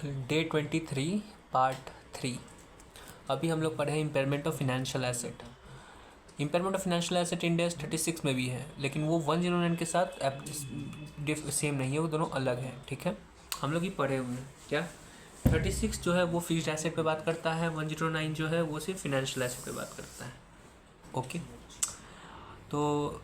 Day 23 part 3। अभी हम लोग पढ़े हैं impairment of financial asset. Impairment of financial asset index 36 में भी है, लेकिन वो 109 के साथ सेम नहीं है, वो दोनों अलग हैं। ठीक है, हम लोग ही पढ़े हुए हैं। क्या 36 जो है वो फिक्स्ड एसेट पे बात करता है, 109 जो है वो सिर्फ फिनेंशियल एसेट पे बात करता है। ओके, तो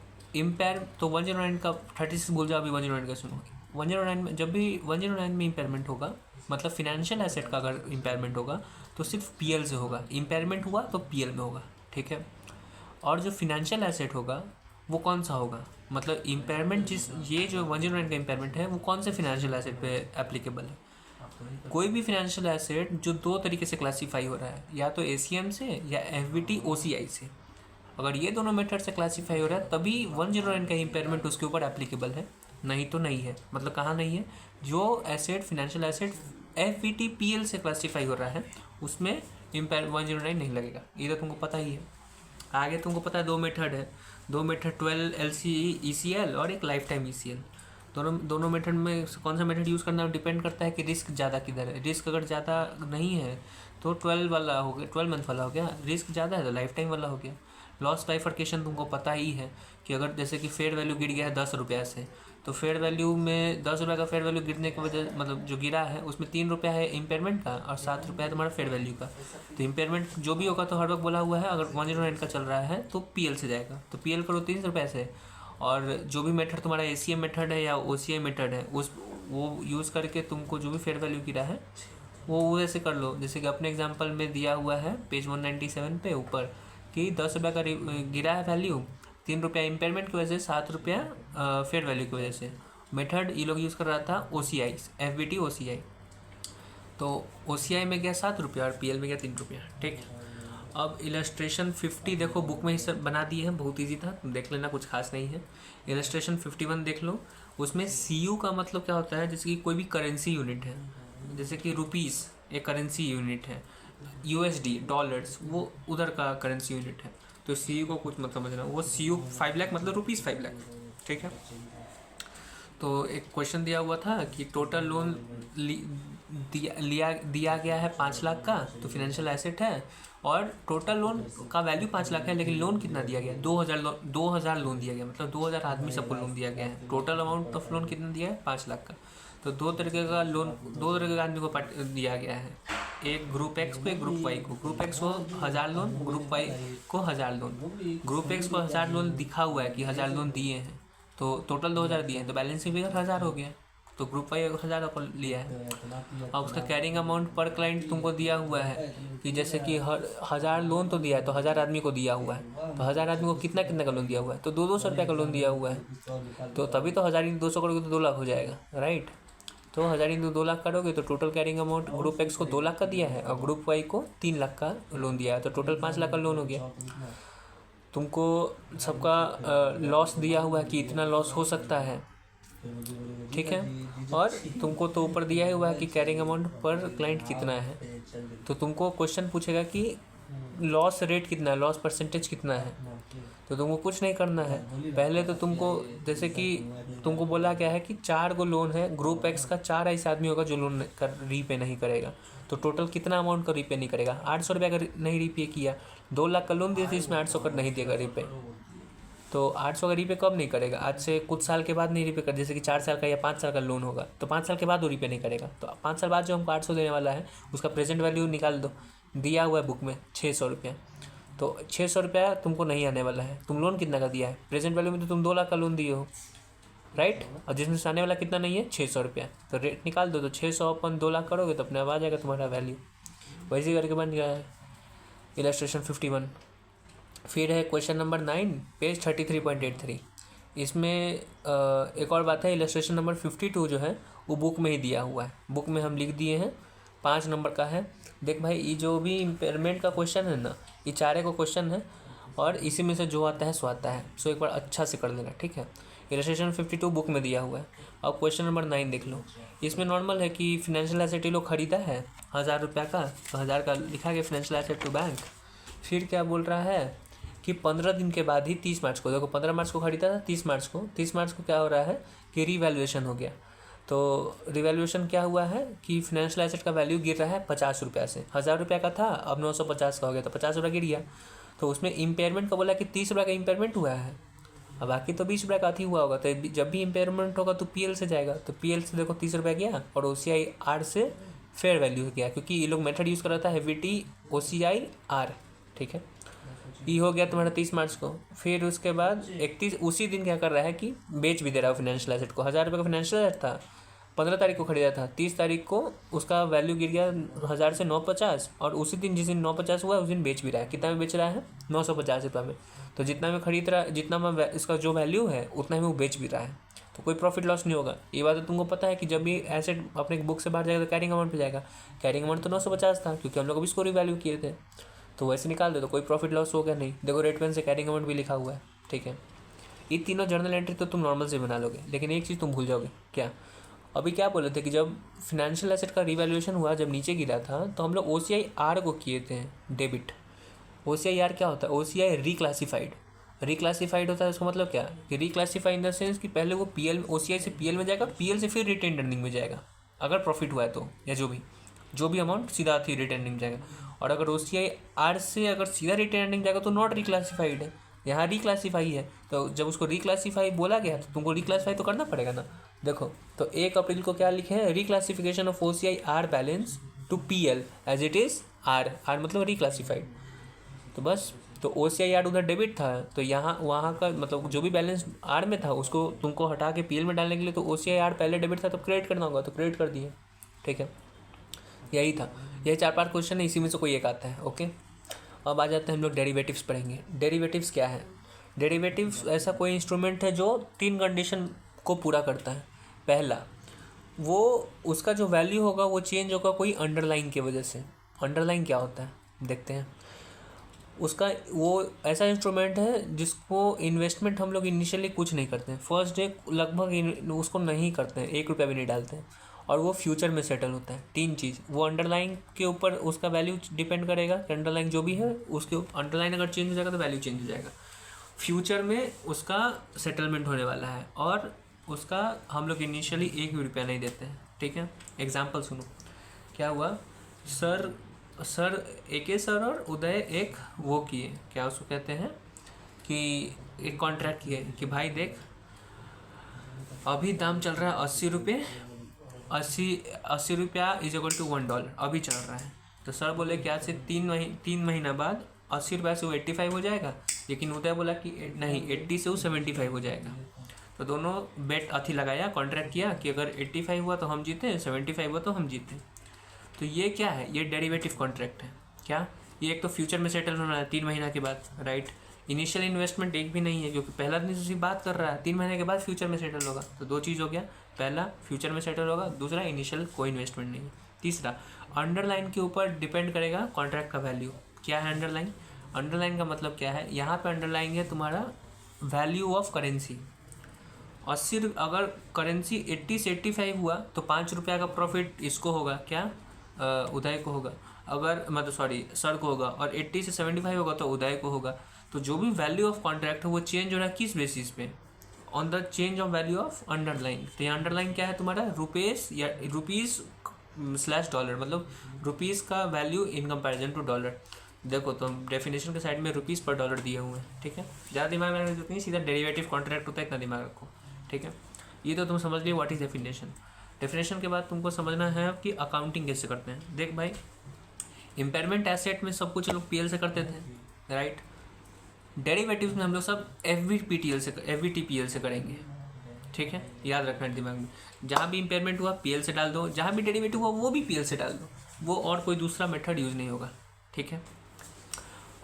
तो 109 का 36 बोल जाओ, अभी 109 का सुनो। 109 में जब भी 109 में इम्पेयरमेंट होगा, मतलब फिनेंशियल एसेट का अगर इम्पेयरमेंट होगा तो सिर्फ पीएल से होगा। इम्पेयरमेंट हुआ तो पीएल में होगा। ठीक है, और जो फिनेंशियल एसेट होगा वो कौन सा होगा, मतलब इम्पेयरमेंट ये जो 109 का इम्पेयरमेंट है वो कौन से फिनेंशियल एसेट पे एप्लीकेबल है। कोई भी फिनेंशियल एसेट जो दो तरीके से क्लासीफाई हो रहा है, या तो एसीएम से या एफबीटी ओसीआई से। अगर ये दोनों मेथड से क्लासीफाई हो रहा है तभी 109 का इम्पेयरमेंट उसके ऊपर एप्लीकेबल है, नहीं तो नहीं है। मतलब कहाँ नहीं है, जो asset financial asset FBT PL से क्लासीफाई हो रहा है उसमें इम्पेयर 109 नहीं लगेगा। ये तो तुमको पता ही है। आगे तुमको पता है दो मेथड है, दो मेथड 12 LCE ECL और एक लाइफ टाइम ECL। दोनों मेथड में कौन सा मेथड यूज़ करना डिपेंड करता है कि रिस्क ज़्यादा किधर है। रिस्क अगर ज़्यादा नहीं है तो 12 वाला हो गया, 12 मंथ वाला हो गया। रिस्क ज़्यादा है तो लाइफ टाइम वाला हो गया। लॉस बाइफर्केशन तुमको पता ही है कि अगर जैसे कि फेयर वैल्यू गिर गया है 10 रुपये से, तो फेयर वैल्यू में 10 रुपये का फेयर वैल्यू गिरने की वजह, मतलब जो गिरा है उसमें 3 रुपया है इम्पेयरमेंट का और 7 रुपया है तुम्हारा फेयर वैल्यू का। तो इम्पेयरमेंट जो भी होगा तो हर वक्त बोला हुआ है, अगर 109 का चल रहा है तो पीएल से जाएगा, तो पीएल करो 3 रुपये से। और जो भी मेथड तुम्हारा एसीएम मेथड है या ओसीआई मेथड है उस वो यूज़ करके तुमको जो भी फेयर वैल्यू गिरा है वो वैसे कर लो। जैसे कि अपने एग्जांपल में दिया हुआ है पेज 197 पे ऊपर कि 10 रुपये का गिरा है वैल्यू, 3 रुपया इम्पेयरमेंट की वजह से, 7 रुपया फेयर वैल्यू की वजह से। मेथड ये लोग यूज़ कर रहा था ओसीआई, एफबीटी ओसीआई। तो ओसीआई में गया 7 रुपया और पीएल में गया 3 रुपया। ठीक, अब इलस्ट्रेशन 50 देखो, बुक में ही सब बना दिए हैं, बहुत ईजी था, देख लेना, कुछ खास नहीं है। इलस्ट्रेशन 51 देख लो, उसमें सीयू का मतलब क्या होता है, जैसे कि कोई भी करेंसी यूनिट है, जैसे कि रुपीज़ एक करेंसी यूनिट है, यूएसडी डॉलर्स वो उधर का करेंसी यूनिट है। तो सीयू को कुछ मत समझना, वो सीयू 5 लाख मतलब रुपीज़ 5 लाख। ठीक है, तो एक क्वेश्चन दिया हुआ था कि टोटल लोन दिया गया है 5 लाख का, तो फिनेंशियल एसेट है, और टोटल लोन का वैल्यू 5 लाख है, लेकिन लोन कितना दिया गया, 2000 लोन दिया गया, मतलब 2000 आदमी सबको लोन दिया गया है। टोटल अमाउंट ऑफ लोन कितना दिया है, 5 लाख का। तो दो तरीके का लोन दो तरीके का आदमी को दिया गया है, एक ग्रुप एक्स को, एक ग्रुप वाई को। ग्रुप एक्स को 1000 लोन, ग्रुप वाई को 1000 लोन। ग्रुप एक्स को 1000 लोन दिखा हुआ है कि 1000 लोन दिए हैं, तो टोटल 2000 दिए हैं, तो बैलेंसिंग फिगर 1000 हो गया। तो ग्रुप वाई 1000 को लिया है, और उसका कैरिंग अमाउंट पर क्लाइंट तुमको दिया हुआ है कि जैसे कि 1000 लोन तो दिया है, तो 1000 आदमी को दिया हुआ है, तो 1000 आदमी को कितना कितना का लोन दिया हुआ है, तो 200 रुपये का लोन दिया हुआ है। तो तभी तो 1000 × 200 करोगे तो 2 लाख हो जाएगा, राइट। तो 1000 × 2 लाख करोगे तो total carrying amount group x को 2 लाख का दिया है और ग्रुप वाई को 3 लाख का लोन दिया है, तो टोटल 5 लाख का लोन हो गया। तुमको सबका लॉस दिया हुआ है कि इतना लॉस हो सकता है, ठीक है, और तुमको तो ऊपर दिया हुआ है कि कैरिंग अमाउंट पर क्लाइंट कितना है। तो तुमको क्वेश्चन पूछेगा कि लॉस रेट कितना है, लॉस परसेंटेज कितना है, तो तुमको कुछ नहीं करना है। पहले तो तुमको, जैसे कि तुमको बोला गया है कि 4 गो लोन है, ग्रुप एक्स का 4 ऐसे आदमी होगा जो लोन रीपे नहीं करेगा, तो टोटल कितना अमाउंट का रीपे नहीं करेगा, 800 रुपये का नहीं रीपे किया। 2 लाख का लोन दिया तो इसमें 800 का नहीं देगा रीपे, तो 800 का रीपे कब नहीं करेगा, आज से कुछ साल के बाद नहीं रीपे कर, जैसे कि 4 साल का या 5 साल का लोन होगा तो 5 साल के बाद वो रीपे नहीं करेगा। तो 5 साल बाद जो हमको 800 देने वाला है उसका प्रेजेंट वैल्यू निकाल दो, दिया हुआ है बुक में 600 रुपया, तो 600 रुपया तुमको नहीं आने वाला है। तुम लोन कितना का दिया है, प्रेजेंट वैल्यू में तो तुम 2 लाख का लोन दिए हो, राइट, और जिसमें से आने वाला कितना नहीं है, 600 रुपया, तो रेट निकाल दो। तो 600 अपन 2 लाख करोगे तो अपने आप आ जाएगा तुम्हारा वैल्यू। वैसे करके बन गया है इलस्ट्रेशन 51। फिर है क्वेश्चन नंबर 9 पेज 33.83। इसमें एक और बात है, इलस्ट्रेशन नंबर 52 जो है वो बुक में ही दिया हुआ है, बुक में हम लिख दिए हैं, 5 नंबर का है। देख भाई, ये जो भी इम्पेयरमेंट का क्वेश्चन है ना, ये 4 को क्वेश्चन है और इसी में से जो आता है सो आता है, सो एक बार अच्छा से कर लेना, ठीक है। इलस्ट्रेशन 52 बुक में दिया हुआ है। अब क्वेश्चन नंबर 9 देख लो, इसमें नॉर्मल है कि फिनेंशियल एसेट लोग खरीदा है 1000 रुपया का, तो 1000 का लिखा गया फिनेंशियल एसेट टू बैंक। फिर क्या बोल रहा है कि 15 दिन के बाद ही 30 मार्च को, देखो 15 मार्च को खरीदा था, 30 मार्च को क्या हो रहा है कि रीवैल्यूएशन हो गया। तो रिवैल्यूएशन क्या हुआ है कि फिनेंशियल एसेट का वैल्यू गिर रहा है 50 रुपये से। 1000 रुपये का था, अब 950 का हो गया, तो 50 रुपये गिर गया। तो उसमें इम्पेयरमेंट का बोला कि 30 रुपये का इम्पेयरमेंट हुआ है, अब बाकी तो 20 रुपये का ही हुआ होगा। तो जब भी इम्पेयरमेंट होगा तो पीएल से जाएगा, तो पीएल से देखो 30 रुपये गया और ओसीआई आर से फेयर वैल्यू गया, क्योंकि ये लोग मेथड यूज़ कर रहा था एफवीटी ओसीआई आर। ठीक है, ये हो गया तुम्हारा 30 मार्च को। फिर उसके बाद 31 उसी दिन क्या कर रहा है कि बेच भी दे रहा है फाइनेंशियल एसेट को। 1000 रुपये का फाइनेंशियल एसेट था, 15 तारीख को खरीदा था, 30 तारीख को उसका वैल्यू गिर गया 1000 से 950, और उसी दिन जिस दिन 950 हुआ उस दिन बेच भी रहा है। कितना में बेच रहा है? 950 रुपये में। तो जितना में खरीद रहा है, जितना में इसका जो वैल्यू है उतना में वो बेच भी रहा है, तो कोई प्रॉफिट लॉस नहीं होगा। ये बात तो तुमको पता है कि जब भी एसेट अपने बुक से बाहर जाएगा तो कैरिंग अमाउंट पे जाएगा। कैरिंग अमाउंट तो 950 था, क्योंकि हम लोग अभी इसको रिवैल्यू किए थे, तो वैसे निकाल दो तो कोई प्रॉफिट लॉस हो गया नहीं। देखो रेट पेन से कैरिंग अमाउंट भी लिखा हुआ है। ठीक है, ये तीनों जर्नल एंट्री तो तुम नॉर्मल से बना लोगे, लेकिन एक चीज़ तुम भूल जाओगे। क्या? अभी क्या बोले थे कि जब फिनेंशियल एसेट का रिवैल्यूएशन हुआ, जब नीचे गिरा था, तो हम लोग ओसीआई आर को किए थे डेबिट। ओसीआई आर क्या होता है? OCI reclassified. रिक्लासिफाइड होता है, उसका मतलब क्या कि रिक्लासिफाई इन द सेंस कि पहले वो पीएल, ओसीआई से पीएल में जाएगा, पीएल से फिर रिटेन अर्निंग में जाएगा अगर प्रॉफिट हुआ है तो, या जो भी अमाउंट सीधा थी रिटेन अर्निंग जाएगा। और अगर ओसीआई आर से अगर सीधा रिटेन अर्निंग जाएगा तो नॉट रिक्लासिफाइड है, यहाँ रिक्लासीफाई है। तो जब उसको रिक्लासीफाई बोला गया तो तुमको रिक्लासीफाई तो करना पड़ेगा ना। देखो, तो 1 अप्रैल को क्या लिखे हैं? Reclassification of OCI or balance to PL as it is R. R मतलब रिक्लासीफाइड। तो बस, तो ओसीआई आर उधर डेबिट था, तो यहाँ वहाँ का मतलब जो भी बैलेंस आर में था उसको तुमको हटा के पीएल में डालने के लिए तो ओसीआई आर पहले डेबिट था तो क्रेडिट करना होगा, तो क्रेडिट कर दिए। ठीक है, यही था। यही 4-5 क्वेश्चन है, इसी में से कोई एक आता है। ओके, अब आ जाते हैं हम लोग डेरिवेटिव्स पढ़ेंगे। डेरिवेटिव्स क्या है? डेरिवेटिव्स ऐसा कोई इंस्ट्रूमेंट है जो 3 कंडीशन को पूरा करता है। पहला, वो उसका जो वैल्यू होगा वो चेंज होगा कोई अंडरलाइन की वजह से। अंडरलाइन क्या होता है देखते हैं। उसका वो ऐसा इंस्ट्रूमेंट है जिसको इन्वेस्टमेंट हम लोग इनिशियली कुछ नहीं करते हैं, फर्स्ट डे लगभग उसको नहीं करते हैं, 1 रुपया भी नहीं डालते हैं, और वो फ्यूचर में सेटल होता है। 3 चीज़, वो अंडरलाइन के ऊपर उसका वैल्यू डिपेंड करेगा कि अंडरलाइन जो भी है उसके अंडरलाइन अगर चेंज हो जाएगा तो वैल्यू चेंज हो जाएगा। फ्यूचर में उसका सेटलमेंट होने वाला है, और उसका हम लोग इनिशियली 1 भी रुपया नहीं देते हैं। ठीक है, एग्जाम्पल सुनो। क्या हुआ? सर AK सर और उदय एक वो किए, क्या उसको कहते हैं कि एक कॉन्ट्रैक्ट किए कि भाई देख, अभी दाम चल रहा है 80 रुपये, 80 रुपया इज इक्वल टू $1 अभी चल रहा है। तो सर बोले कि आज से 3 महीना बाद 80 रुपये से वो 85 हो जाएगा, लेकिन उदय बोला कि नहीं, 80 से वो 75 हो जाएगा। तो दोनों बेट अथी लगाया, कॉन्ट्रैक्ट किया कि अगर 85 हुआ तो हम जीते, 75 हुआ तो हम जीते। तो ये क्या है? ये डेरिवेटिव कॉन्ट्रैक्ट है। क्या? ये एक तो फ्यूचर में सेटल होना है 3 महीना के बाद, राइट। इनिशियल इन्वेस्टमेंट एक भी नहीं है, क्योंकि पहला दिन उसी बात कर रहा है 3 महीने के बाद फ्यूचर में सेटल होगा। तो 2 चीज़ हो गया, पहला फ्यूचर में सेटल होगा, दूसरा इनिशियल कोई इन्वेस्टमेंट नहीं है। तीसरा, अंडरलाइन के ऊपर डिपेंड करेगा कॉन्ट्रैक्ट का वैल्यू। क्या है अंडरलाइन? अंडरलाइन का मतलब क्या है? यहाँ पे अंडरलाइन है तुम्हारा वैल्यू ऑफ करेंसी। 80 अगर करेंसी 80 से 85 हुआ तो 5 रुपया का प्रॉफिट इसको होगा, क्या उदय को होगा, अगर मतलब सॉरी सर को होगा, और 80 से 75 होगा तो उदय को होगा। तो जो भी वैल्यू ऑफ कॉन्ट्रैक्ट है वो चेंज हो रहा है किस बेसिस पे? On the change of value of underline. तो यहाँ अंडरलाइन क्या है तुम्हारा? रुपीज़ या रुपीज़/डॉलर, मतलब रुपीज़ का value in comparison to dollar. देखो तो डेफिनेशन के साइड में रुपीज़ पर डॉलर दिए हुए हैं। ठीक है, ज़्यादा दिमाग लगाने की जरूरत नहीं, सीधा डेरिवेटिव कॉन्ट्रैक्ट होता है, इतना दिमाग रखो। ठीक है, ये तो तुम समझ लिए व्हाट इज डेफिनेशन। डेफिनेशन के बाद तुमको समझना है कि अकाउंटिंग कैसे करते हैं। देख भाई, इम्पेयरमेंट एसेट में सब कुछ लोग पीएल से करते थे, राइट। डेरिवेटिव्स में हम लोग सब एफवीटीपीएल से करेंगे। ठीक है, याद रखना दिमाग में। जहाँ भी इम्पेयरमेंट हुआ पीएल से डाल दो, जहाँ भी डेरिवेटिव हुआ वो भी पीएल से डाल दो, वो और कोई दूसरा मेथड यूज़ नहीं होगा। ठीक है,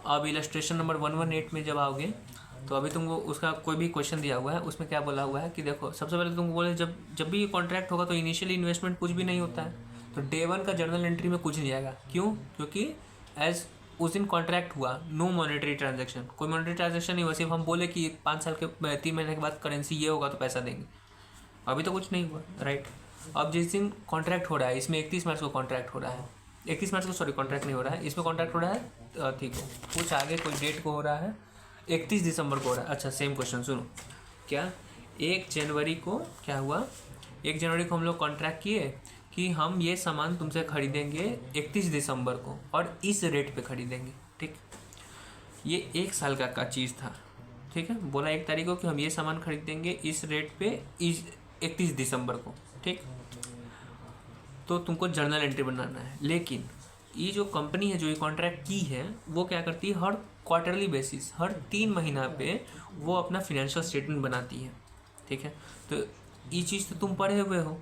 अब इलस्ट्रेशन नंबर 118 में जब आओगे तो अभी तुमको उसका कोई भी क्वेश्चन दिया हुआ है, उसमें क्या बोला हुआ है कि देखो, सबसे पहले तुमको बोले जब भी ये कॉन्ट्रैक्ट होगा तो इनिशियली इन्वेस्टमेंट कुछ भी नहीं होता है, तो डे 1 का जर्नल एंट्री में कुछ नहीं आएगा। क्यों? क्योंकि एज उस दिन कॉन्ट्रैक्ट हुआ, नो मॉनेटरी ट्रांजैक्शन, कोई मॉनेटरी ट्रांजैक्शन नहीं हुआ। सिर्फ हम बोले कि 5 साल के 3 महीने के बाद करेंसी ये होगा तो पैसा देंगे, अभी तो कुछ नहीं हुआ, राइट। अब जिस दिन कॉन्ट्रैक्ट हो रहा है, इसमें 31 मार्च को कॉन्ट्रैक्ट हो रहा है, 31 मार्च को सॉरी कॉन्ट्रैक्ट नहीं हो रहा है, इसमें कॉन्ट्रैक्ट हो रहा है, ठीक है, कुछ आगे कोई डेट को हो रहा है, 31 दिसंबर को हो रहा है। अच्छा, सेम क्वेश्चन सुनो। क्या 1 जनवरी को क्या हुआ 1 जनवरी को हम लोग कॉन्ट्रैक्ट किए कि हम ये सामान तुमसे खरीदेंगे 31 दिसंबर को और इस रेट पे खरीदेंगे, ठीक। ये 1 साल का चीज़ था, ठीक है। बोला 1 तारीख को कि हम ये सामान खरीदेंगे इस रेट पे इस 31 दिसंबर को, ठीक। तो तुमको जर्नल एंट्री बनाना है। लेकिन ये जो कंपनी है जो ये कॉन्ट्रैक्ट की है वो क्या करती है, हर क्वार्टरली बेसिस, हर 3 महीना पे वो अपना फिनेंशियल स्टेटमेंट बनाती है, ठीक है। तो ये चीज़ तो तुम पढ़े हुए हो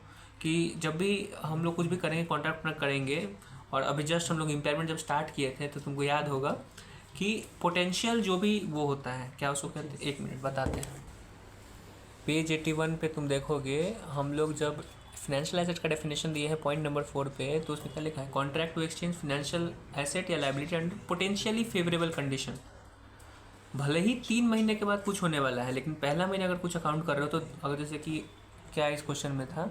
कि जब भी हम लोग कुछ भी करेंगे कॉन्ट्रैक्ट अपना करेंगे, और अभी जस्ट हम लोग इम्पेयरमेंट जब स्टार्ट किए थे तो तुमको याद होगा कि पोटेंशियल जो भी वो होता है, क्या उसको कहते हैं, 1 मिनट बताते हैं। पेज 81 पे तुम देखोगे हम लोग जब फाइनेंशियल एसेट का डेफिनेशन दिए हैं पॉइंट नंबर 4 पे, तो उसमें क्या लिखा है, contract to exchange financial asset या liability under potentially favourable condition. भले ही 3 महीने के बाद कुछ होने वाला है, लेकिन पहला महीने अगर कुछ अकाउंट कर रहे हो तो अगर जैसे कि क्या इस क्वेश्चन में था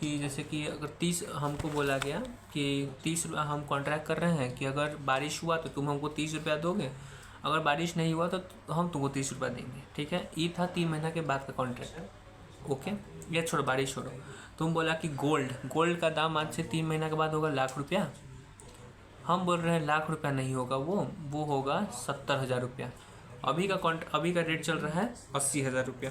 कि जैसे कि अगर 30 हमको बोला गया कि 30 हम कॉन्ट्रैक्ट कर रहे हैं कि अगर बारिश हुआ तो तुम हमको 30 रुपया दोगे, अगर बारिश नहीं हुआ तो हम तुमको 30 रुपया देंगे, ठीक है। ये था 3 महीना के बाद का कॉन्ट्रैक्ट, ओके। ये छोड़ो, बारिश छोड़ो। तुम बोला कि गोल्ड का दाम आज से 3 महीना के बाद होगा ₹1,00,000। हम बोल रहे हैं ₹1,00,000 नहीं होगा, वो होगा 70,000 रुपया। अभी का रेट चल रहा है 80,000 रुपया।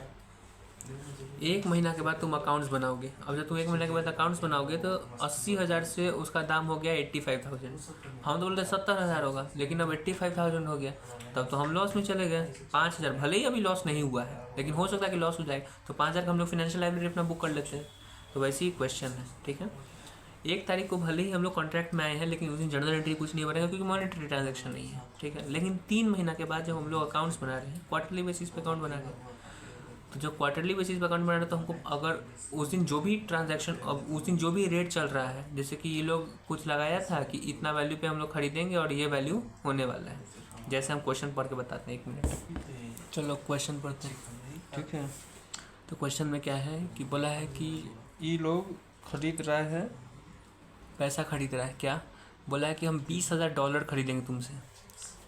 1 महीना के बाद तुम अकाउंट्स बनाओगे। अब जब तुम 1 महीना के बाद अकाउंट्स बनाओगे तो 80,000 से उसका दाम हो गया 85,000। हम तो बोलते 70,000 होगा, लेकिन अब 85,000 हो गया, तब तो हम लॉस में चले गए। 5,000 भले ही अभी लॉस नहीं हुआ है, लेकिन हो सकता है कि लॉस हो जाए, तो 5,000 का हम लोग फाइनेंशियल लायबिलिटी अपना बुक कर लेते हैं। तो वैसे ही क्वेश्चन है, ठीक है। 1 तारीख को भले ही हम लोग कॉन्ट्रैक्ट में आए हैं, लेकिन उस दिन जर्नल एंट्री कुछ नहीं बनेगा क्योंकि मॉनेटरी ट्रांजैक्शन नहीं है, ठीक है। लेकिन 3 महीना के बाद जब हम लोग अकाउंट्स बना रहे हैं, क्वार्टरली बेसिस पे अकाउंट बना रहे हैं, तो जब क्वार्टरली बेसिस पे अकाउंट बना रहे हैं तो हमको अगर उस दिन जो भी ट्रांजैक्शन, अब उस दिन जो भी रेट चल रहा है, जैसे कि ये लोग कुछ लगाया था कि इतना वैल्यू पे हम लोग खरीदेंगे और ये वैल्यू होने वाला है, जैसे हम क्वेश्चन पढ़ के बताते हैं। 1 मिनट, चलो क्वेश्चन पढ़ते हैं, ठीक है। तो क्वेश्चन में क्या है कि बोला है कि ये लोग खरीद रहा है, पैसा खरीद रहा है, क्या बोला है कि हम $20,000 खरीदेंगे तुमसे।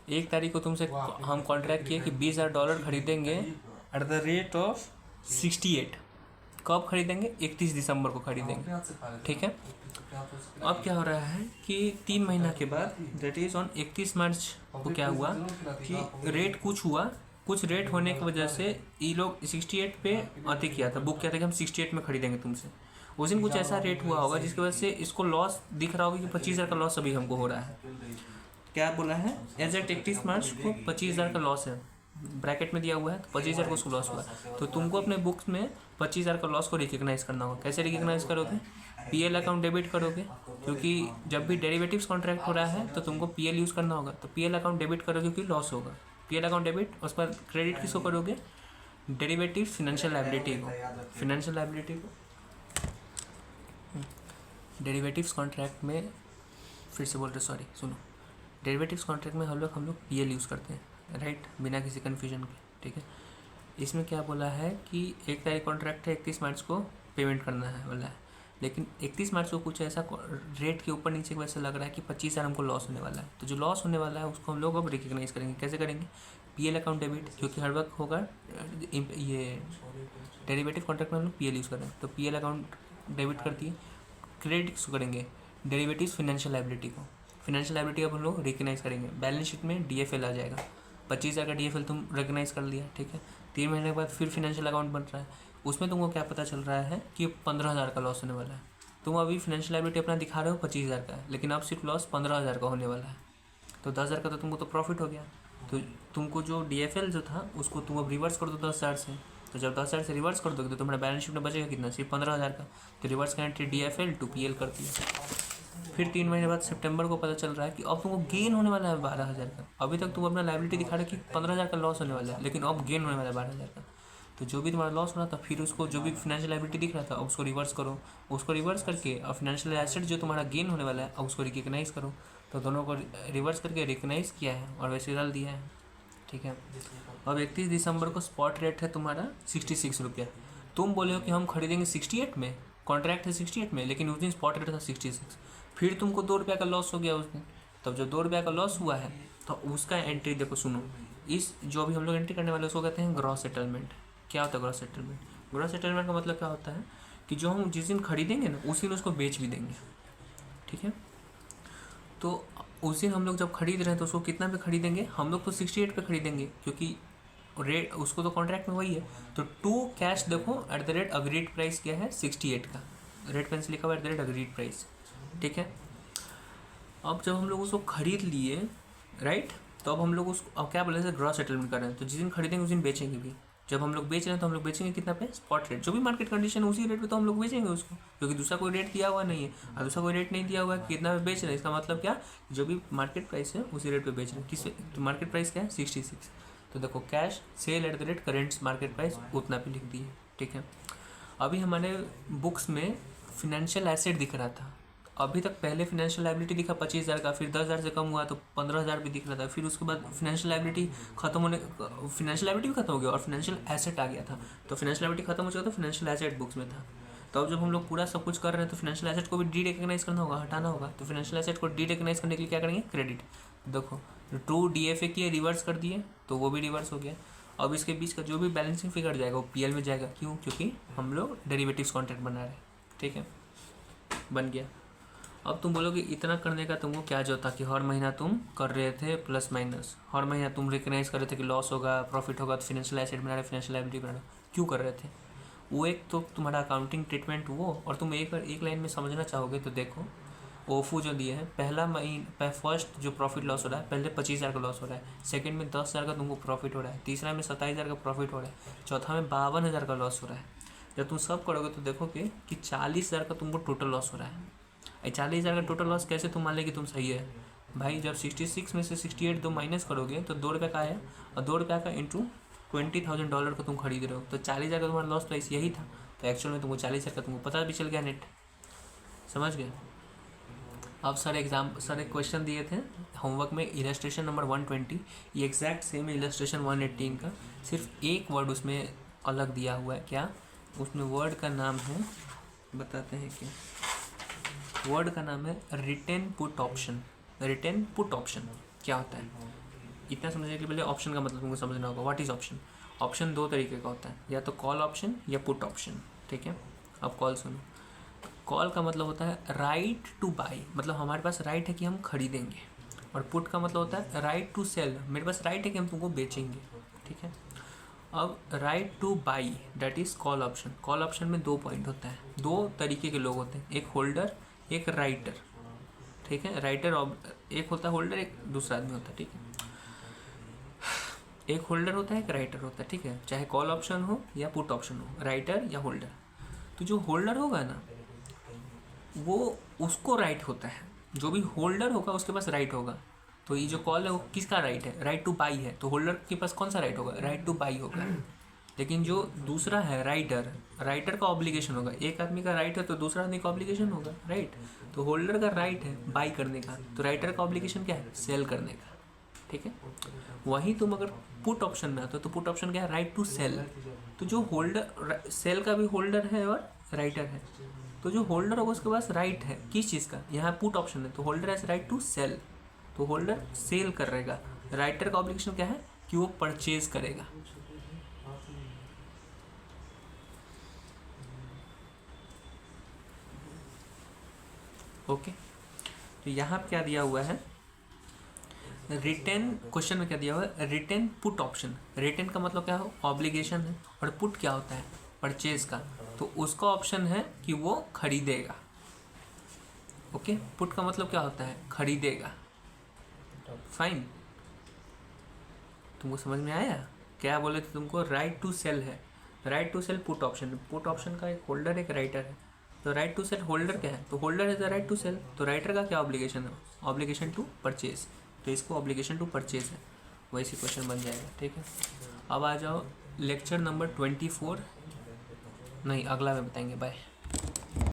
1 तारीख को तुमसे हम कॉन्ट्रैक्ट किए कि $20,000 खरीदेंगे एट द रेट ऑफ 68। कब खरीदेंगे, 31 दिसंबर को खरीदेंगे, ठीक है। अब क्या हो रहा है कि 3 महीना के बाद दैट इज ऑन 31 मार्च को क्या हुआ कि रेट कुछ रेट होने की वजह से ये लोग 68 पे अति किया था, बुक किया था कि हम 68 में खरीदेंगे तुमसे। उस दिन कुछ ऐसा रेट हुआ होगा जिसकी वजह से इसको लॉस दिख रहा होगा कि 25,000 का लॉस अभी हमको हो रहा है। क्या बोला है, एज एट 31 मार्च को 25,000 का लॉस है, ब्रैकेट में दिया हुआ है, तो 25,000 को उसको लॉस हुआ। तो तुमको अपने बुक्स में 25,000 का लॉस को रिकग्नाइज करना होगा। कैसे रिकग्नाइज करोगे, पीएल अकाउंट डेबिट करोगे, क्योंकि जब भी डेरिवेटिव्स कॉन्ट्रैक्ट हो रहा है तो तुमको पीएल यूज़ करना होगा। तो पीएल अकाउंट डेबिट करोगे क्योंकि लॉस होगा, पीएल अकाउंट डेबिट। उस पर क्रेडिट किसको करोगे, डेरिवेटिव फाइनेंशियल लायबिलिटी को। डेरिवेटिव्स कॉन्ट्रैक्ट में फिर से बोल रहे, सॉरी सुनो, डेरिवेटिव्स कॉन्ट्रैक्ट में हम लोग पीएल यूज़ करते हैं, राइट, बिना किसी कन्फ्यूजन के, ठीक है। इसमें क्या बोला है कि 1 तारीख कॉन्ट्रैक्ट है, 31 मार्च को पेमेंट करना है बोला है, लेकिन 31 मार्च को कुछ ऐसा रेट के ऊपर नीचे वैसे लग रहा है कि 25,000 हमको लॉस होने वाला है। तो जो लॉस होने वाला है उसको हम लोग अब रिकग्नाइज करेंगे। कैसे करेंगे, पीएल अकाउंट डेबिट, क्योंकि हर वक्त होगा ये डेरिवेटिव कॉन्ट्रैक्ट में हम लोग पीएल यूज़ कर रहे हैं, तो पीएल अकाउंट डेबिट कर दिए। क्रेडिट किसको करेंगे, डेरिवेटिव्स फाइनेंशियल लायबिलिटी को। फाइनेंशियल लायबिलिटी अब हम लोग रिकग्नाइज करेंगे, बैलेंस शीट में डीएफएल आ जाएगा। 25,000 का डीएफएल तुम रिकग्नाइज कर लिया, ठीक है। 3 महीने के बाद फिर फाइनेंशियल अकाउंट बन रहा है, उसमें तुमको क्या पता चल रहा है कि 15,000 का लॉस होने वाला है। तुम अभी फाइनेंशियल लायबिलिटी अपना दिखा रहे हो 25,000 का, लेकिन अब सिर्फ लॉस 15,000 का होने वाला है। तो 10,000 का तो तुमको तो प्रॉफिट हो गया। तो तुमको जो डीएफएल जो था उसको तुम अब रिवर्स कर दो 10,000 से। तो जब 10,000 से रिवर्स कर दोगे तो तुम्हारा बैलेंस शीट में बचेगा कितना, सिर्फ 15,000 का। तो रिवर्स का एंट्री डीएफएल टू पीएल कर दिया। फिर 3 महीने बाद सितंबर को पता चल रहा है कि अब तुमको गेन होने वाला है 12,000 का। अभी तक तुम अपना लायबिलिटी दिखा रहे हो कि 15,000 का लॉस होने वाला है, लेकिन अब गेन होने वाला है 12,000 का। तो जो भी तुम्हारा लॉस हो रहा था, फिर उसको जो भी फाइनेंशियल लायबिलिटी दिख रहा था अब उसको रिवर्स करो। उसको रिवर्स करके अब फाइनेंशियल एसेट जो तुम्हारा गेन होने वाला है अब उसको रिकग्नाइज करो। तो दोनों को रिवर्स करके रिकग्नाइज किया है और वैसे रिजल्ट दिया है, ठीक है। अब 31 दिसंबर को स्पॉट रेट है तुम्हारा 66 रुपया। तुम बोले हो कि हम खरीदेंगे 68 में, कॉन्ट्रैक्ट है 68 में, लेकिन उस दिन स्पॉट रेट था 66। फिर तुमको 2 रुपये का लॉस हो गया उस दिन। तब जब 2 रुपये का लॉस हुआ है तो उसका एंट्री देखो, सुनो, इस जो भी हम लोग एंट्री करने वाले उसको कहते हैं ग्रॉस सेटलमेंट। क्या होता है ग्रॉस सेटलमेंट, ग्रॉस सेटलमेंट का मतलब क्या होता है कि जो हम जिस दिन खरीदेंगे ना उस दिन उसको बेच भी देंगे, ठीक है। तो उस दिन हम लोग जब खरीद रहे हैं तो उसको कितना पे खरीदेंगे, हम लोग तो 68 पे खरीदेंगे क्योंकि रेट उसको तो कॉन्ट्रैक्ट में वही है। तो टू कैश देखो at the rate agreed price क्या है 68 का, रेट पेन से लिखा हुआ at the rate agreed price, ठीक है। अब जब हम लोग उसको खरीद लिए राइट, तो अब हम लोग उसको अब क्या बोले थे ग्रॉस सेटलमेंट कर रहे हैं, तो जिस दिन खरीदेंगे उस दिन बेचेंगे भी। जब हम लोग बेच रहे हैं तो हम लोग बेचेंगे कितना पे, स्पॉट रेट, जो भी मार्केट कंडीशन है उसी रेट पे तो हम लोग बेचेंगे उसको, क्योंकि दूसरा कोई रेट दिया हुआ नहीं है। और दूसरा कोई रेट नहीं दिया हुआ है कितना पे बेच रहे हैं, इसका मतलब क्या, जो भी मार्केट प्राइस है उसी रेट पे बेच रहे हैं। किस तो मार्केट प्राइस क्या है 66, तो देखो cash cell at the rate current market price उतना पे लिख दिए, ठीक है। अभी हमारे बुक्स में फिनेंशियल एसेट दिख रहा था, अभी तक पहले फिनेंशियल लाइबिलिटी दिखा 25,000 का, फिर 10,000 से कम हुआ तो 15,000 भी दिख रहा था, फिर उसके बाद फिनेंशियल लाइबिलिटी खत्म होने, फिनेंशियल लाइबिलिटी भी खत्म हो गया और फिनेंशियल एसेट आ गया था। तो फिनेंशियल लाइबिलिटी खत्म हो चुका तो फिनेंशियल एसेट बुक्स में था। तो अब जब हम लोग पूरा सब कुछ कर रहे हैं तो फिनेंशियल एसेट को भी डी रिकग्नाइज करना होगा, हटाना होगा। तो फिनेंशियल एसेट को डी रिकग्नाइज करने के लिए क्या करेंगे, क्रेडिट। देखो टू DFA किए रिवर्स कर दिए तो वो भी रिवर्स हो गया। अब इसके बीच का जो भी बैलेंसिंग फिगर जाएगा वो PL में जाएगा, क्यों, क्योंकि हम लोग डेरिवेटिव्स कॉन्ट्रैक्ट बना रहे हैं, ठीक है, बन गया। अब तुम बोलोगे इतना करने का तुमको क्या जो था कि हर महीना तुम कर रहे थे प्लस माइनस, हर महीना तुम रिकग्नाइज कर रहे थे कि लॉस होगा प्रॉफिट होगा तो फिनेंशियल एसेट बना रहे, फिनेंशियल लायबिलिटी बना रहे, क्यों कर रहे थे। वो एक तो तुम्हारा अकाउंटिंग ट्रीटमेंट वो, और तुम एक लाइन में समझना चाहोगे तो देखो ओफू जो दिए हैं, पहला महीना फर्स्ट जो प्रॉफिट लॉस हो रहा है, पहले 25,000 का लॉस हो रहा है, सेकंड में 10,000 का तुमको प्रॉफिट हो रहा है, तीसरा में 27,000 का प्रॉफिट हो रहा है, चौथा में 52,000 का लॉस हो रहा है। जब तुम सब करोगे तो देखोगे कि 40,000 का तुमको टोटल लॉस हो रहा है। 40,000 का टोटल लॉस कैसे तुम मान ले कि तुम सही है भाई, जब 66 में से 68 दो माइनस करोगे तो ₹2 का आया, और ₹2 का इंटू $20,000 का तुम खरीद रहे हो, तो 40,000 का तुम्हारा लॉस प्राइस यही था। तो एक्चुअल में तुमको 40,000 का तुमको पता भी चल गया नेट, समझ गए। अब सर एक क्वेश्चन दिए थे होमवर्क में, इलस्ट्रेशन नंबर 120, ये एग्जैक्ट सेम इलस्ट्रेशन 118 का, सिर्फ एक वर्ड उसमें अलग दिया हुआ है। क्या उसमें वर्ड का नाम है, बताते हैं क्या वर्ड का नाम है, written put option. Written put option क्या होता है, इतना समझने के लिए पहले ऑप्शन का मतलब तुमको समझना होगा। What is option. ऑप्शन दो तरीके का होता है, या तो कॉल ऑप्शन या पुट ऑप्शन, ठीक है। अब कॉल सुनो, कॉल का मतलब होता है राइट टू बाई, मतलब हमारे पास राइट है कि हम खरीदेंगे, और पुट का मतलब होता है राइट टू सेल, मेरे पास राइट है कि हम तुमको बेचेंगे, ठीक है। अब right two by that is call option. Call option में 2 पॉइंट होता है, 2 तरीके के लोग होते हैं, एक होल्डर एक राइटर, ठीक है। राइटर एक होता है होल्डर, एक दूसरा आदमी होता है, ठीक है। एक होल्डर होता है एक राइटर होता है, ठीक है, चाहे कॉल ऑप्शन हो या पुट ऑप्शन हो, राइटर या होल्डर। तो जो होल्डर होगा ना वो उसको राइट होता है, जो भी होल्डर होगा उसके पास राइट होगा। तो ये जो कॉल है वो किसका राइट है, राइट टू बाई है, तो होल्डर के पास कौन सा राइट होगा, राइट टू बाई होगा। लेकिन जो दूसरा है राइटर, राइटर का ऑब्लिगेशन होगा, एक आदमी का राइट है तो दूसरा आदमी का ऑब्लिगेशन होगा, राइट। तो होल्डर का राइट है बाई करने का, तो राइटर का ऑब्लिगेशन क्या है, सेल करने का, ठीक है। वहीं तुम अगर पुट ऑप्शन में आते हो तो पुट ऑप्शन क्या है, राइट टू सेल। तो जो होल्डर, सेल का भी होल्डर है और राइटर है, तो जो होल्डर होगा उसके पास राइट है किस चीज़ का, यहाँ पुट ऑप्शन है, तो holder has right to sell, तो होल्डर सेल करेगा। राइटर का ऑब्लिगेशन क्या है कि वो परचेज करेगा। ओके, तो यहाँ पे क्या दिया हुआ है, रिटेन, क्वेश्चन में क्या दिया हुआ है, रिटेन पुट ऑप्शन। रिटेन का मतलब क्या है, ऑब्लिगेशन है, और पुट क्या होता है, परचेज का, तो उसका ऑप्शन है कि वो खरीदेगा। ओके, पुट का मतलब क्या होता है, खरीदेगा। फाइन, तुमको समझ में आया क्या बोले थे तुमको, राइट टू सेल है, right to sell put option, put option का एक होल्डर एक राइटर है, तो राइट टू सेल होल्डर क्या है, तो holder is the right to sell, तो राइटर का क्या ऑब्लिगेशन है, ऑब्लिगेशन टू परचेज, तो इसको ऑब्लिगेशन टू परचेज है, वैसे क्वेश्चन बन जाएगा, ठीक है। अब आ जाओ लेक्चर नंबर 24, नहीं अगला में बताएंगे, बाय।